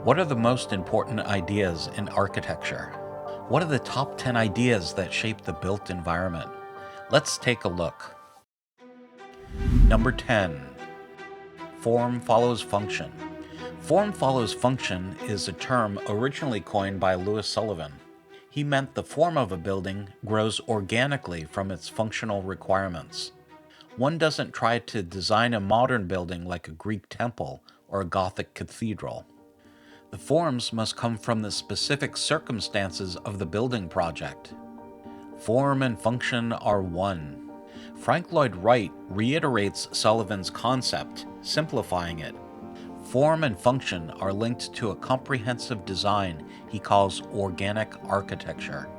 What are the most important ideas in architecture? What are the top 10 ideas that shape the built environment? Let's take a look. Number 10. Form follows function. Form follows function is a term originally coined by Louis Sullivan. He meant the form of a building grows organically from its functional requirements. One doesn't try to design a modern building like a Greek temple or a Gothic cathedral. The forms must come from the specific circumstances of the building project. Form and function are one. Frank Lloyd Wright reiterates Sullivan's concept, simplifying it. Form and function are linked to a comprehensive design he calls organic architecture.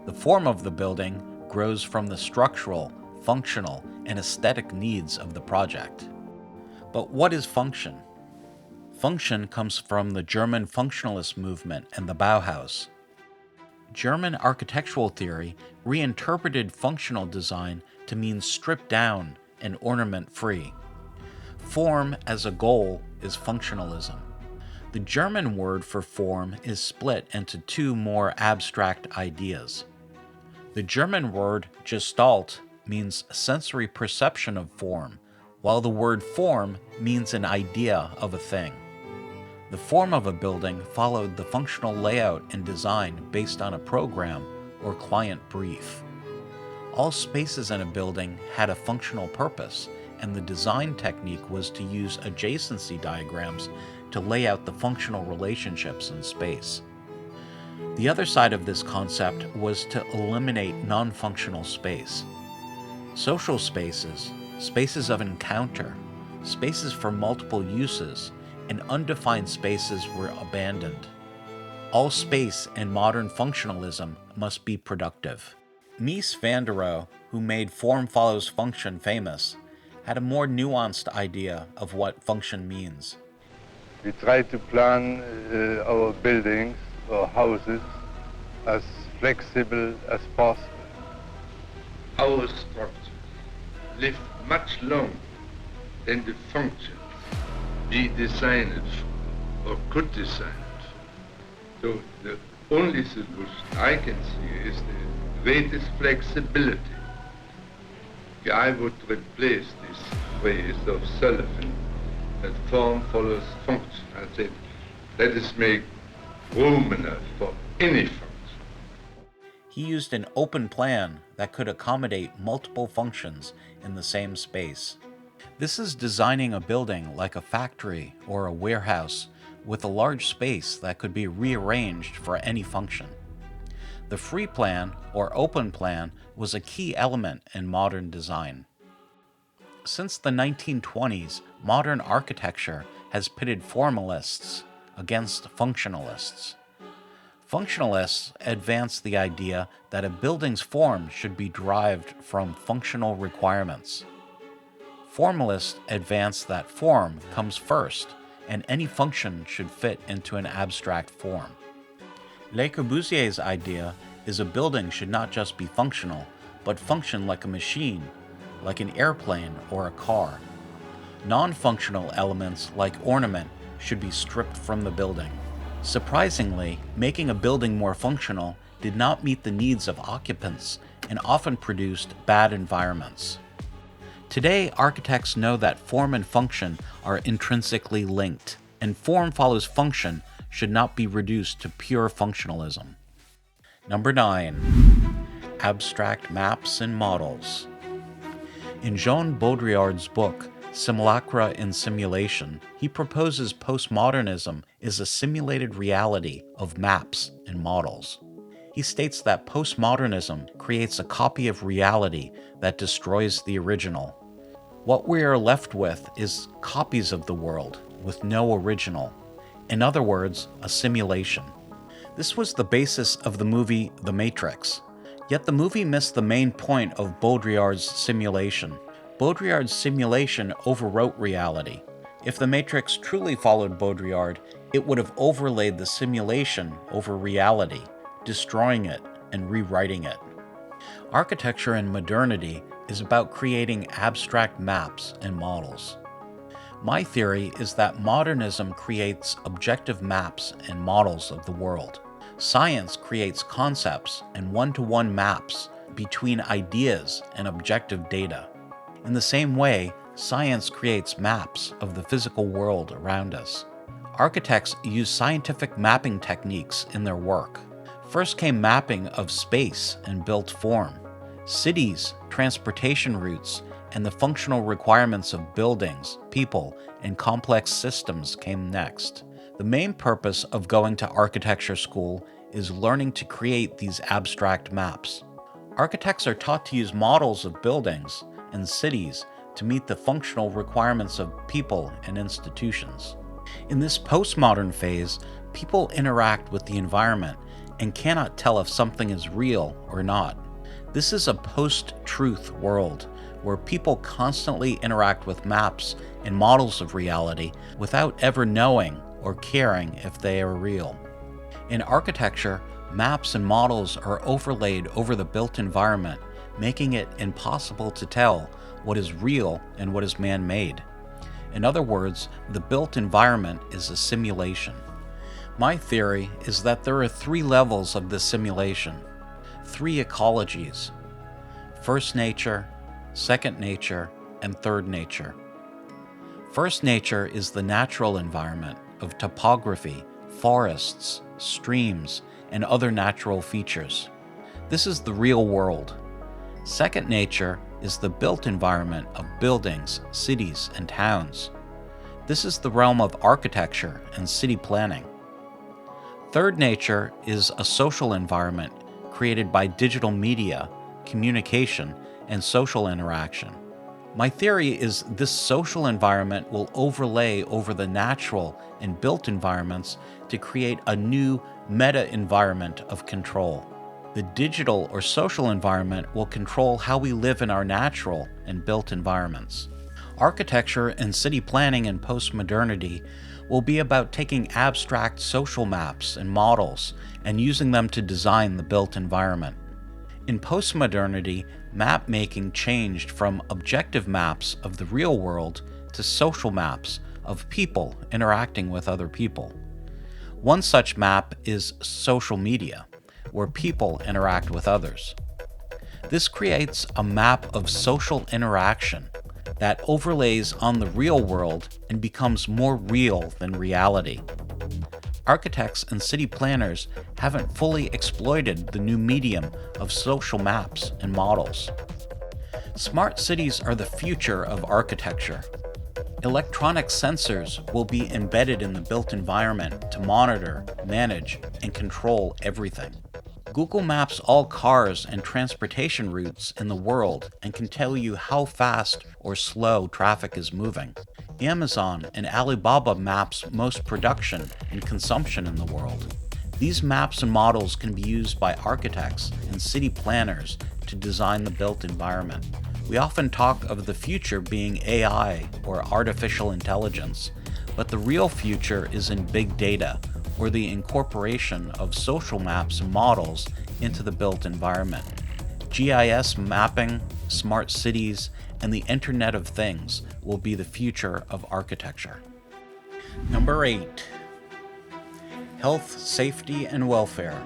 The form of the building grows from the structural, functional, and aesthetic needs of the project. But what is function? Function comes from the German functionalist movement and the Bauhaus. German architectural theory reinterpreted functional design to mean stripped down and ornament-free. Form as a goal is functionalism. The German word for form is split into two more abstract ideas. The German word Gestalt means sensory perception of form, while the word form means an idea of a thing. The form of a building followed the functional layout and design based on a program or client brief. All spaces in a building had a functional purpose, and the design technique was to use adjacency diagrams to lay out the functional relationships in space. The other side of this concept was to eliminate non-functional space. Social spaces, spaces of encounter, spaces for multiple uses, and undefined spaces were abandoned. All space in modern functionalism must be productive. Mies van der Rohe, who made form follows function famous, had a more nuanced idea of what function means. We try to plan our buildings or houses as flexible as possible. Our structures live much longer than the functions we designed it for or could design it for. So the only solution I can see is the greatest flexibility. I would replace this phrase of Sullivan, that form follows function. I said, let us make room enough for any function. He used an open plan that could accommodate multiple functions in the same space. This is designing a building like a factory or a warehouse with a large space that could be rearranged for any function. The free plan or open plan was a key element in modern design. Since the 1920s, modern architecture has pitted formalists against functionalists. Functionalists advance the idea that a building's form should be derived from functional requirements. Formalists advance that form comes first, and any function should fit into an abstract form. Le Corbusier's idea is a building should not just be functional, but function like a machine, like an airplane or a car. Non-functional elements like ornament should be stripped from the building. Surprisingly, making a building more functional did not meet the needs of occupants and often produced bad environments. Today, architects know that form and function are intrinsically linked, and form follows function should not be reduced to pure functionalism. Number 9. Abstract maps and models. In Jean Baudrillard's book, Simulacra in Simulation, he proposes postmodernism is a simulated reality of maps and models. He states that postmodernism creates a copy of reality that destroys the original. What we are left with is copies of the world with no original. In other words, a simulation. This was the basis of the movie The Matrix. Yet the movie missed the main point of Baudrillard's simulation. Baudrillard's simulation overwrote reality. If The Matrix truly followed Baudrillard, it would have overlaid the simulation over reality, destroying it and rewriting it. Architecture in modernity is about creating abstract maps and models. My theory is that modernism creates objective maps and models of the world. Science creates concepts and one-to-one maps between ideas and objective data. In the same way, science creates maps of the physical world around us. Architects use scientific mapping techniques in their work. First came mapping of space and built form. Cities, transportation routes, and the functional requirements of buildings, people, and complex systems came next. The main purpose of going to architecture school is learning to create these abstract maps. Architects are taught to use models of buildings and cities to meet the functional requirements of people and institutions. In this postmodern phase, people interact with the environment and cannot tell if something is real or not. This is a post-truth world where people constantly interact with maps and models of reality without ever knowing or caring if they are real. In architecture, maps and models are overlaid over the built environment, making it impossible to tell what is real and what is man-made. In other words, the built environment is a simulation. My theory is that there are 3 levels of this simulation, 3 ecologies: first nature, second nature, and third nature. First nature is the natural environment of topography, forests, streams, and other natural features. This is the real world. Second nature is the built environment of buildings, cities, and towns. This is the realm of architecture and city planning. Third nature is a social environment created by digital media, communication, and social interaction. My theory is this social environment will overlay over the natural and built environments to create a new meta-environment of control. The digital or social environment will control how we live in our natural and built environments. Architecture and city planning in postmodernity will be about taking abstract social maps and models and using them to design the built environment. In postmodernity, map making changed from objective maps of the real world to social maps of people interacting with other people. One such map is social media, where people interact with others. This creates a map of social interaction that overlays on the real world and becomes more real than reality. Architects and city planners haven't fully exploited the new medium of social maps and models. Smart cities are the future of architecture. Electronic sensors will be embedded in the built environment to monitor, manage, and control everything. Google maps all cars and transportation routes in the world and can tell you how fast or slow traffic is moving. Amazon and Alibaba maps most production and consumption in the world. These maps and models can be used by architects and city planners to design the built environment. We often talk of the future being AI or artificial intelligence, but the real future is in big data, or the incorporation of social maps and models into the built environment. GIS mapping, smart cities, and the Internet of Things will be the future of architecture. Number 8. Health, safety, and welfare.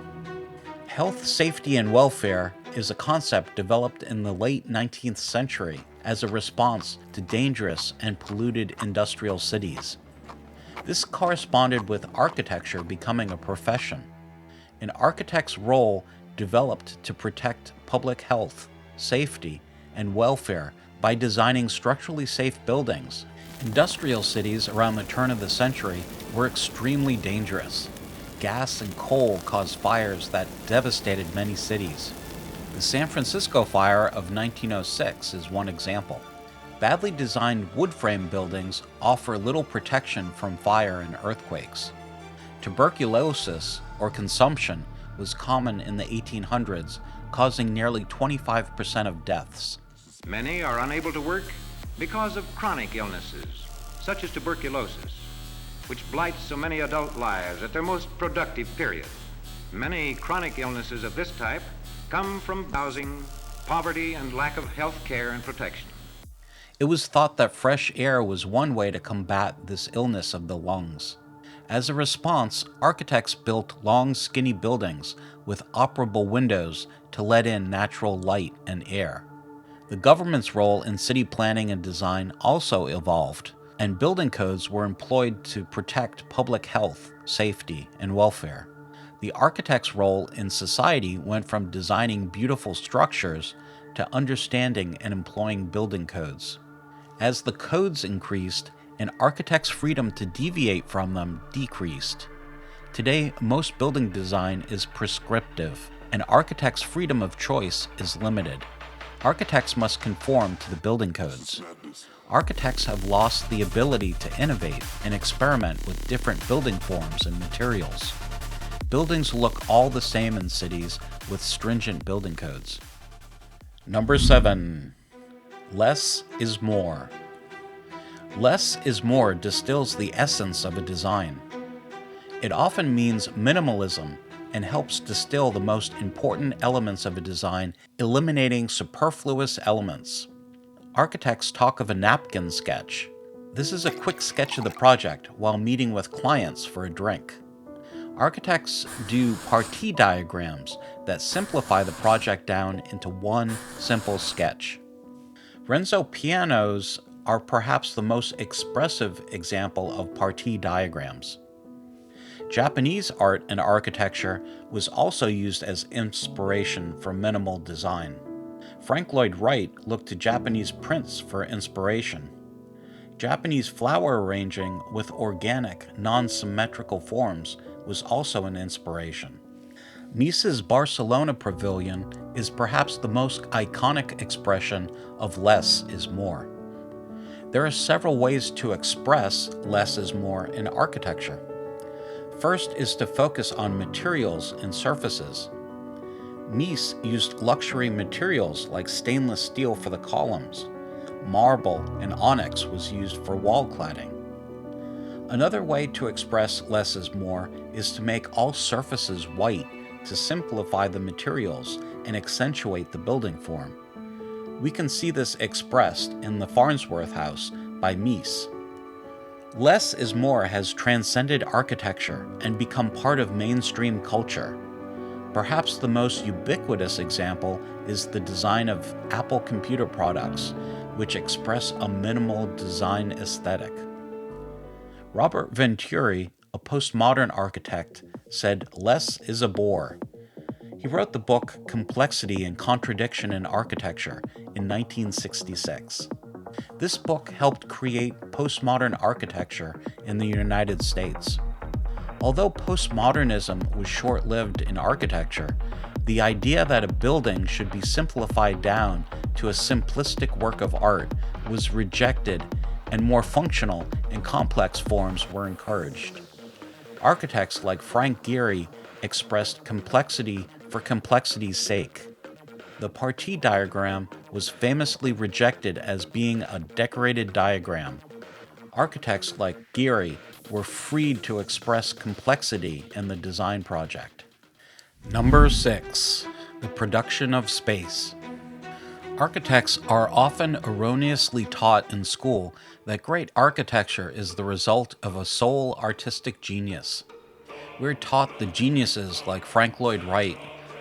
Health, safety, and welfare is a concept developed in the late 19th century as a response to dangerous and polluted industrial cities. This corresponded with architecture becoming a profession. An architect's role developed to protect public health, safety, and welfare by designing structurally safe buildings. Industrial cities around the turn of the century were extremely dangerous. Gas and coal caused fires that devastated many cities. The San Francisco fire of 1906 is one example. Badly designed wood frame buildings offer little protection from fire and earthquakes. Tuberculosis, or consumption, was common in the 1800s, causing nearly 25% of deaths. Many are unable to work because of chronic illnesses, such as tuberculosis, which blights so many adult lives at their most productive period. Many chronic illnesses of this type come from housing, poverty, and lack of health care and protection. It was thought that fresh air was one way to combat this illness of the lungs. As a response, architects built long, skinny buildings with operable windows to let in natural light and air. The government's role in city planning and design also evolved, and building codes were employed to protect public health, safety, and welfare. The architect's role in society went from designing beautiful structures to understanding and employing building codes. As the codes increased, an architect's freedom to deviate from them decreased. Today, most building design is prescriptive, and architects' freedom of choice is limited. Architects must conform to the building codes. Architects have lost the ability to innovate and experiment with different building forms and materials. Buildings look all the same in cities with stringent building codes. Number 7. Less is more. Less is more distills the essence of a design. It often means minimalism and helps distill the most important elements of a design, eliminating superfluous elements. Architects talk of a napkin sketch. This is a quick sketch of the project while meeting with clients for a drink. Architects do partie diagrams that simplify the project down into one simple sketch. Renzo pianos are perhaps the most expressive example of partie diagrams. Japanese art and architecture was also used as inspiration for minimal design. Frank Lloyd Wright looked to Japanese prints for inspiration. Japanese flower arranging with organic, non-symmetrical forms was also an inspiration. Nice's Barcelona Pavilion is perhaps the most iconic expression of less is more. There are several ways to express less is more in architecture. First is to focus on materials and surfaces. Nice used luxury materials like stainless steel for the columns. Marble and onyx was used for wall cladding. Another way to express less is more is to make all surfaces white to simplify the materials and accentuate the building form. We can see this expressed in the Farnsworth House by Mies. Less is more has transcended architecture and become part of mainstream culture. Perhaps the most ubiquitous example is the design of Apple computer products, which express a minimal design aesthetic. Robert Venturi, a postmodern architect, said, "Less is a bore." He wrote the book Complexity and Contradiction in Architecture in 1966. This book helped create postmodern architecture in the United States. Although postmodernism was short-lived in architecture, the idea that a building should be simplified down to a simplistic work of art was rejected, and more functional and complex forms were encouraged. Architects like Frank Gehry expressed complexity for complexity's sake. The partie diagram was famously rejected as being a decorated diagram. Architects like Gehry were freed to express complexity in the design project. Number 6. The production of space. Architects are often erroneously taught in school that great architecture is the result of a sole artistic genius. We're taught the geniuses like Frank Lloyd Wright,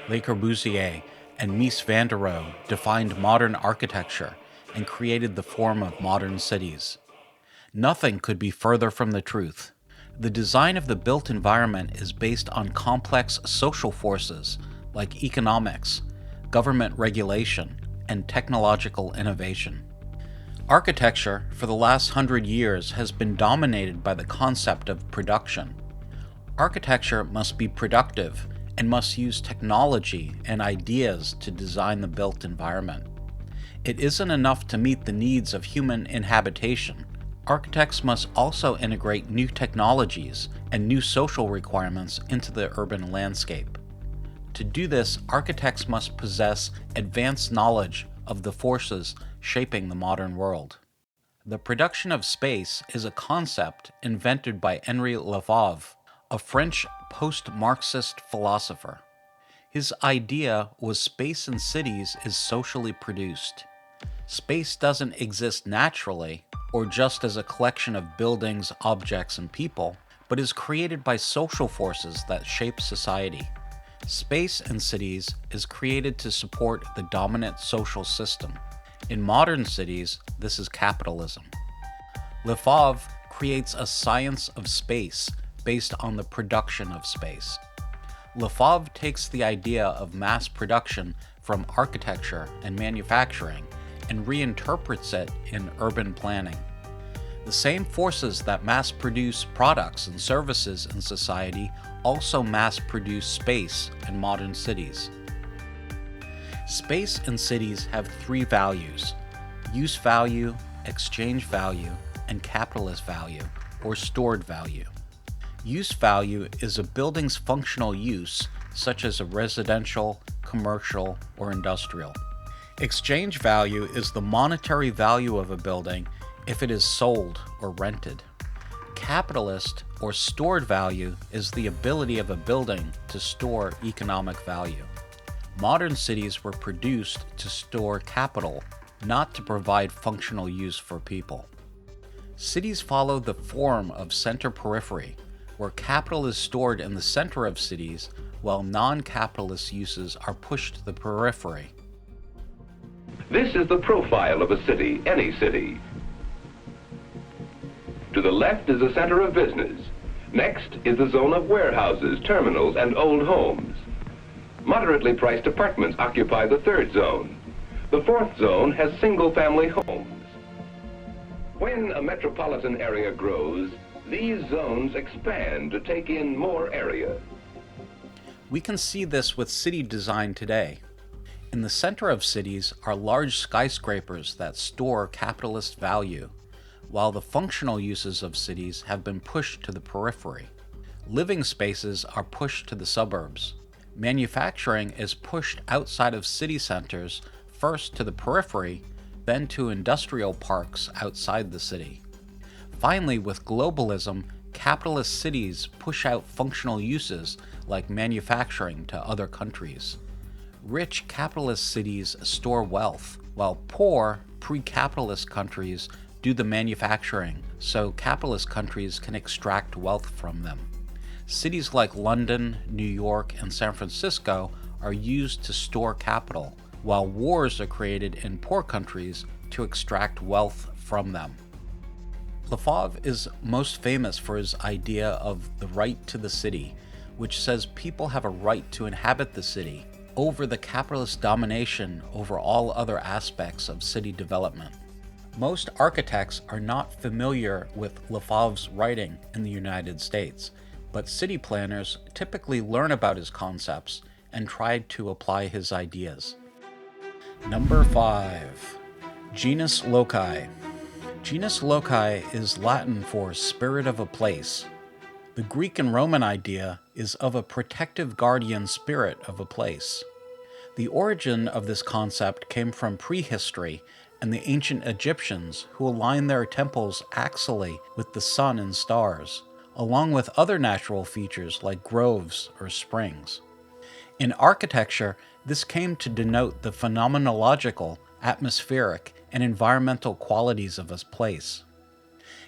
Le Corbusier, and Mies van der Rohe defined modern architecture and created the form of modern cities. Nothing could be further from the truth. The design of the built environment is based on complex social forces like economics, government regulation, and technological innovation. Architecture, for the last 100 years, has been dominated by the concept of production. Architecture must be productive and must use technology and ideas to design the built environment. It isn't enough to meet the needs of human inhabitation. Architects must also integrate new technologies and new social requirements into the urban landscape. To do this, architects must possess advanced knowledge of the forces shaping the modern world. The production of space is a concept invented by Henri Lefebvre, a French post-Marxist philosopher. His idea was space in cities is socially produced. Space doesn't exist naturally, or just as a collection of buildings, objects, and people, but is created by social forces that shape society. Space in cities is created to support the dominant social system. In modern cities, this is capitalism. Lefebvre creates a science of space based on the production of space. Lefebvre takes the idea of mass production from architecture and manufacturing and reinterprets it in urban planning. The same forces that mass produce products and services in society also mass produce space in modern cities. Space in cities have three values: use value, exchange value, and capitalist value, or stored value. Use value is a building's functional use, such as a residential, commercial, or industrial. Exchange value is the monetary value of a building if it is sold or rented. Capitalist or stored value is the ability of a building to store economic value. Modern cities were produced to store capital, not to provide functional use for people. Cities follow the form of center-periphery, where capital is stored in the center of cities, while non-capitalist uses are pushed to the periphery. This is the profile of a city, any city. To the left is the center of business. Next is the zone of warehouses, terminals, and old homes. Moderately priced apartments occupy the third zone. The fourth zone has single-family homes. When a metropolitan area grows, these zones expand to take in more area. We can see this with city design today. In the center of cities are large skyscrapers that store capitalist value, while the functional uses of cities have been pushed to the periphery. Living spaces are pushed to the suburbs. Manufacturing is pushed outside of city centers, first to the periphery, then to industrial parks outside the city. Finally, with globalism, capitalist cities push out functional uses like manufacturing to other countries. Rich capitalist cities store wealth, while poor, pre-capitalist countries do the manufacturing, so capitalist countries can extract wealth from them. Cities like London, New York, and San Francisco are used to store capital, while wars are created in poor countries to extract wealth from them. Lefebvre is most famous for his idea of the right to the city, which says people have a right to inhabit the city over the capitalist domination over all other aspects of city development. Most architects are not familiar with Lefebvre's writing in the United States, but city planners typically learn about his concepts and try to apply his ideas. Number 5. Genus Loci. Genus Loci is Latin for spirit of a place. The Greek and Roman idea is of a protective guardian spirit of a place. The origin of this concept came from prehistory and the ancient Egyptians, who aligned their temples axially with the sun and stars, along with other natural features like groves or springs. In architecture, this came to denote the phenomenological, atmospheric, and environmental qualities of a place.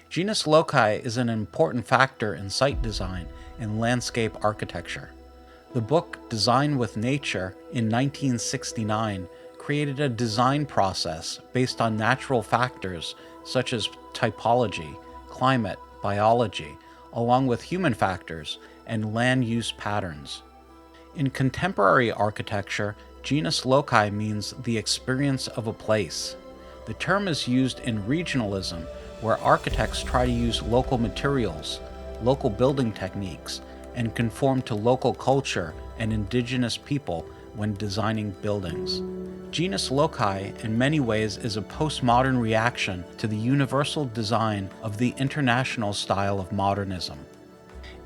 Genus Loci is an important factor in site design and landscape architecture. The book Design with Nature in 1969 created a design process based on natural factors such as typology, climate, biology, along with human factors and land use patterns. In contemporary architecture, genus loci means the experience of a place. The term is used in regionalism, where architects try to use local materials, local building techniques, and conform to local culture and indigenous people when designing buildings. Genus loci, in many ways, is a postmodern reaction to the universal design of the international style of modernism.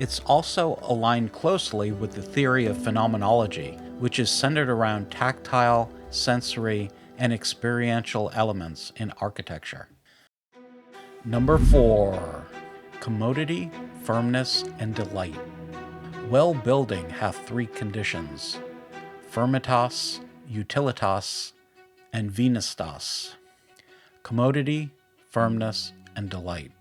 It's also aligned closely with the theory of phenomenology, which is centered around tactile, sensory, and experiential elements in architecture. Number 4. Commodity, firmness, and delight. Well building hath three conditions: firmitas, utilitas, and venustas. commodity, firmness, and delight.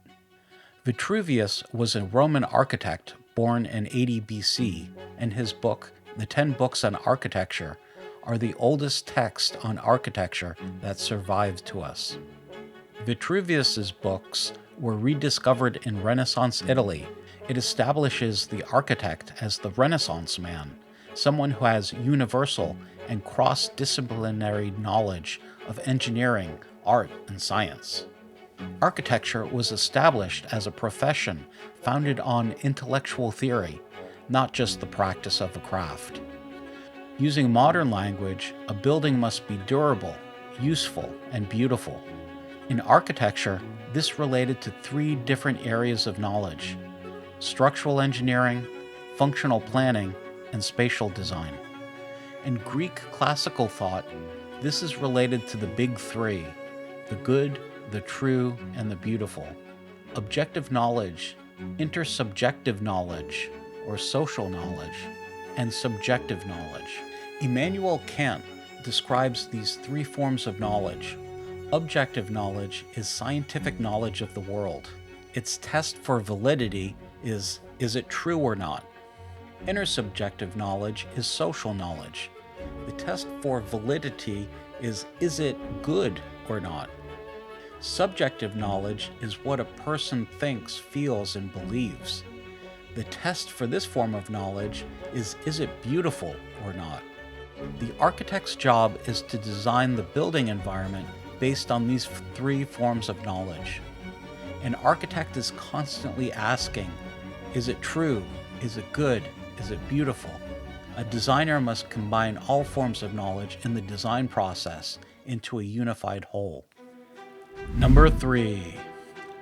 Vitruvius was a Roman architect born in 80 BC, and his book, The 10 Books on Architecture, are the oldest text on architecture that survived to us. Vitruvius's books were rediscovered in Renaissance Italy. It establishes the architect as the Renaissance man, someone who has universal and cross-disciplinary knowledge of engineering, art, and science. Architecture was established as a profession founded on intellectual theory, not just the practice of a craft. Using modern language, a building must be durable, useful, and beautiful. In architecture, this related to 3 different areas of knowledge: structural engineering, functional planning, and spatial design. In Greek classical thought, this is related to the big 3: the good, the true, and the beautiful. Objective knowledge, intersubjective knowledge, or social knowledge, and subjective knowledge. Immanuel Kant describes these 3 forms of knowledge. Objective knowledge is scientific knowledge of the world. Its test for validity is it true or not? Intersubjective knowledge is social knowledge. The test for validity is it good or not? Subjective knowledge is what a person thinks, feels, and believes. The test for this form of knowledge is it beautiful or not? The architect's job is to design the building environment based on these 3 forms of knowledge. An architect is constantly asking, is it true? Is it good? Is it beautiful? A designer must combine all forms of knowledge in the design process into a unified whole. Number 3,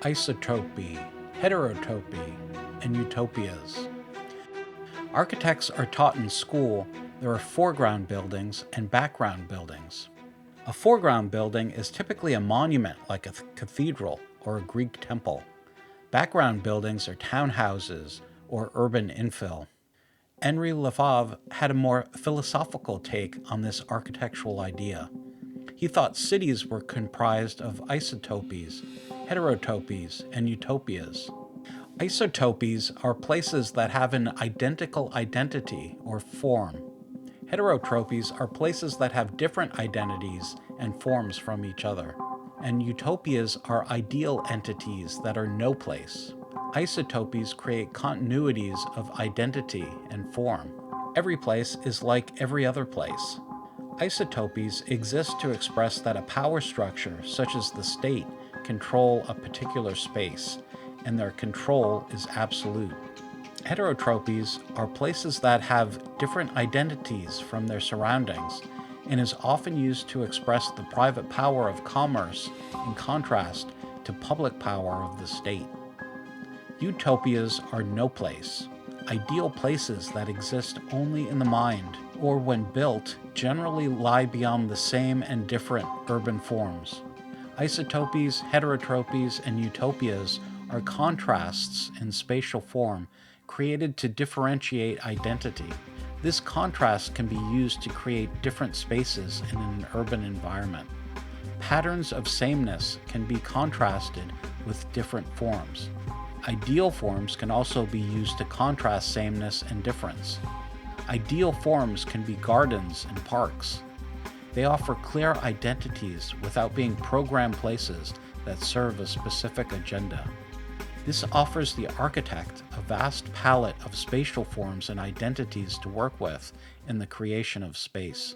Isotopy, Heterotopy, and Utopias. Architects are taught in school there are foreground buildings and background buildings. A foreground building is typically a monument like a cathedral or a Greek temple. Background buildings are townhouses or urban infill. Henri Lefebvre had a more philosophical take on this architectural idea. He thought cities were comprised of isotopies, heterotopies, and utopias. Isotopies are places that have an identical identity or form. Heterotopies are places that have different identities and forms from each other. And utopias are ideal entities that are no place. Isotopies create continuities of identity and form. Every place is like every other place. Isotopies exist to express that a power structure, such as the state, control a particular space, and their control is absolute. Heterotopies are places that have different identities from their surroundings, and is often used to express the private power of commerce in contrast to public power of the state. Utopias are no place, ideal places that exist only in the mind, or when built, generally lie beyond the same and different urban forms. Isotopies, heterotopies, and utopias are contrasts in spatial form created to differentiate identity. This contrast can be used to create different spaces in an urban environment. Patterns of sameness can be contrasted with different forms. Ideal forms can also be used to contrast sameness and difference. Ideal forms can be gardens and parks. They offer clear identities without being programmed places that serve a specific agenda. This offers the architect a vast palette of spatial forms and identities to work with in the creation of space.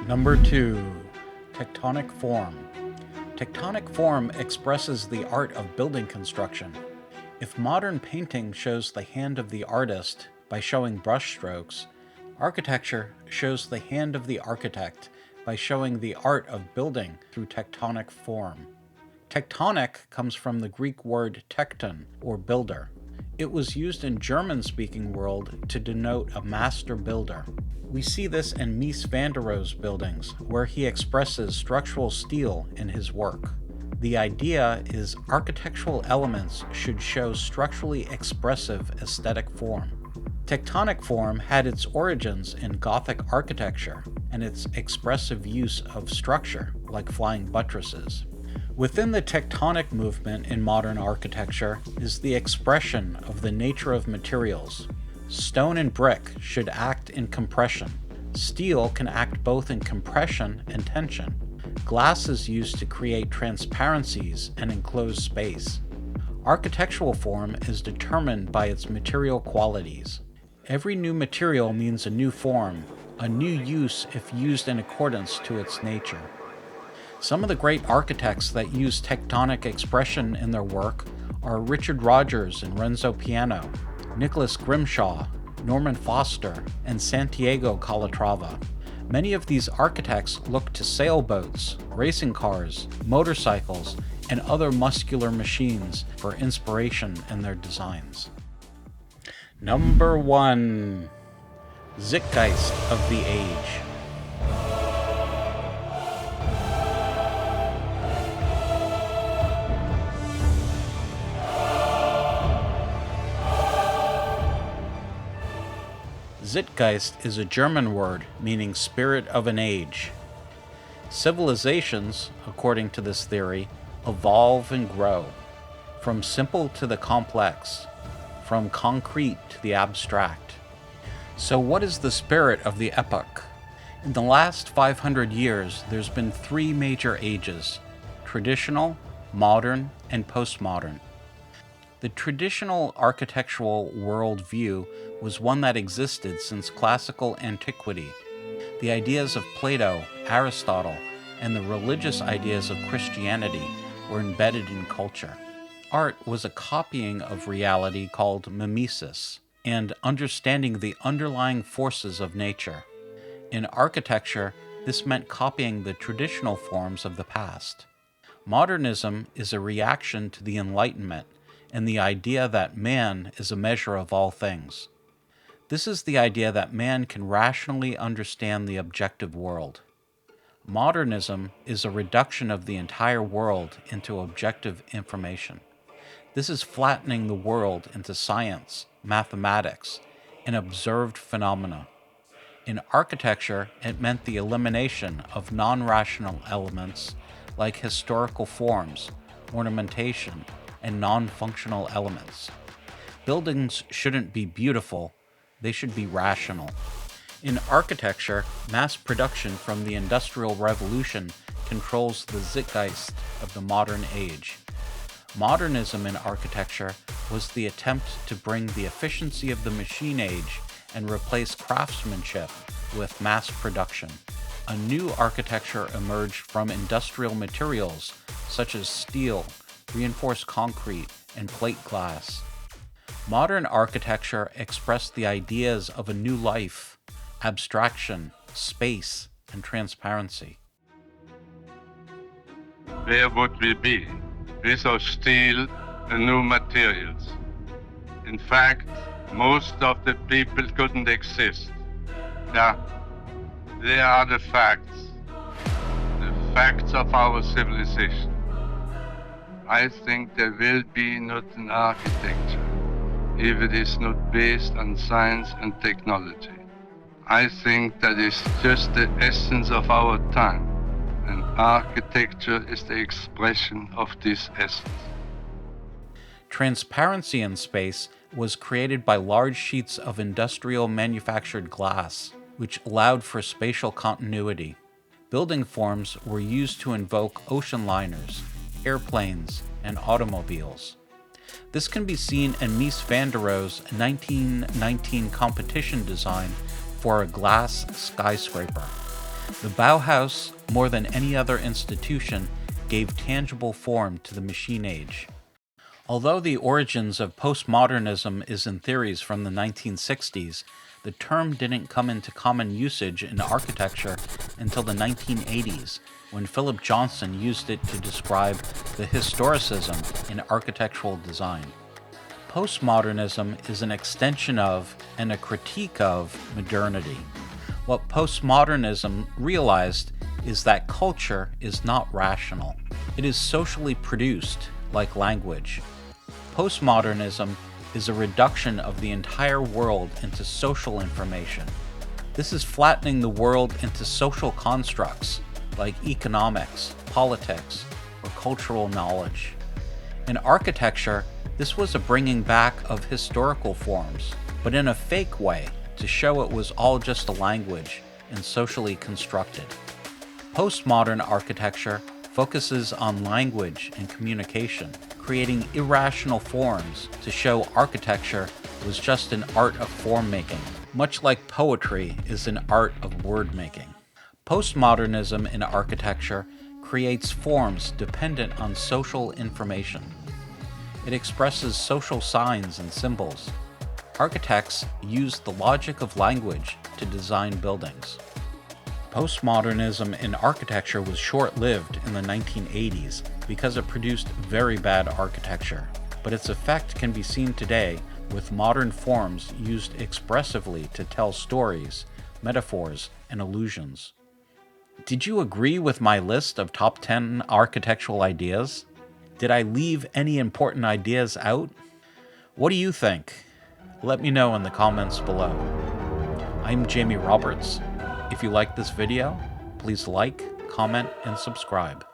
Number 2, Tectonic Form. Tectonic form expresses the art of building construction. If modern painting shows the hand of the artist by showing brushstrokes, architecture shows the hand of the architect by showing the art of building through tectonic form. Tectonic comes from the Greek word tekton, or builder. It was used in German-speaking world to denote a master builder. We see this in Mies van der Rohe's buildings, where he expresses structural steel in his work. The idea is architectural elements should show structurally expressive aesthetic form. Tectonic form had its origins in Gothic architecture and its expressive use of structure, like flying buttresses. Within the tectonic movement in modern architecture is the expression of the nature of materials. Stone and brick should act in compression. Steel can act both in compression and tension. Glass is used to create transparencies and enclose space. Architectural form is determined by its material qualities. Every new material means a new form, a new use if used in accordance to its nature. Some of the great architects that use tectonic expression in their work are Richard Rogers and Renzo Piano, Nicholas Grimshaw, Norman Foster, and Santiago Calatrava. Many of these architects look to sailboats, racing cars, motorcycles, and other muscular machines for inspiration in their designs. Number 1. Zeitgeist of the Age. Zeitgeist is a German word meaning spirit of an age. Civilizations, according to this theory, evolve and grow, from simple to the complex, from concrete to the abstract. So what is the spirit of the epoch? In the last 500 years, there's been 3 major ages: traditional, modern, and postmodern. The traditional architectural worldview was one that existed since classical antiquity. The ideas of Plato, Aristotle, and the religious ideas of Christianity were embedded in culture. Art was a copying of reality called mimesis, and understanding the underlying forces of nature. In architecture, this meant copying the traditional forms of the past. Modernism is a reaction to the Enlightenment and the idea that man is a measure of all things. This is the idea that man can rationally understand the objective world. Modernism is a reduction of the entire world into objective information. This is flattening the world into science, mathematics, and observed phenomena. In architecture, it meant the elimination of non-rational elements like historical forms, ornamentation, and non-functional elements. Buildings shouldn't be beautiful, they should be rational. In architecture, mass production from the Industrial Revolution controls the zeitgeist of the modern age. Modernism in architecture was the attempt to bring the efficiency of the machine age and replace craftsmanship with mass production. A new architecture emerged from industrial materials such as steel, reinforced concrete, and plate glass. Modern architecture expressed the ideas of a new life, abstraction, space, and transparency. Where would we be without steel and new materials? In fact, most of the people couldn't exist. Yeah, they are the facts of our civilization. I think there will be not an architecture if it is not based on science and technology. I think that is just the essence of our time, and architecture is the expression of this essence. Transparency in space was created by large sheets of industrial manufactured glass, which allowed for spatial continuity. Building forms were used to invoke ocean liners, airplanes, and automobiles. This can be seen in Mies van der Rohe's 1919 competition design for a glass skyscraper. The Bauhaus, more than any other institution, gave tangible form to the machine age. Although the origins of postmodernism is in theories from the 1960s, the term didn't come into common usage in architecture until the 1980s, when Philip Johnson used it to describe the historicism in architectural design. Postmodernism is an extension of and a critique of modernity. What postmodernism realized is that culture is not rational. It is socially produced, like language. Postmodernism is a reduction of the entire world into social information. This is flattening the world into social constructs like economics, politics, or cultural knowledge. In architecture, this was a bringing back of historical forms, but in a fake way, to show it was all just a language and socially constructed. Postmodern architecture focuses on language and communication, creating irrational forms to show architecture was just an art of form making, much like poetry is an art of word making. Postmodernism in architecture creates forms dependent on social information. It expresses social signs and symbols. Architects use the logic of language to design buildings. Postmodernism in architecture was short-lived in the 1980s because it produced very bad architecture, but its effect can be seen today with modern forms used expressively to tell stories, metaphors, and illusions. Did you agree with my list of top 10 architectural ideas? Did I leave any important ideas out? What do you think? Let me know in the comments below. I'm Jaime Roberts. If you like this video, please like, comment, and subscribe.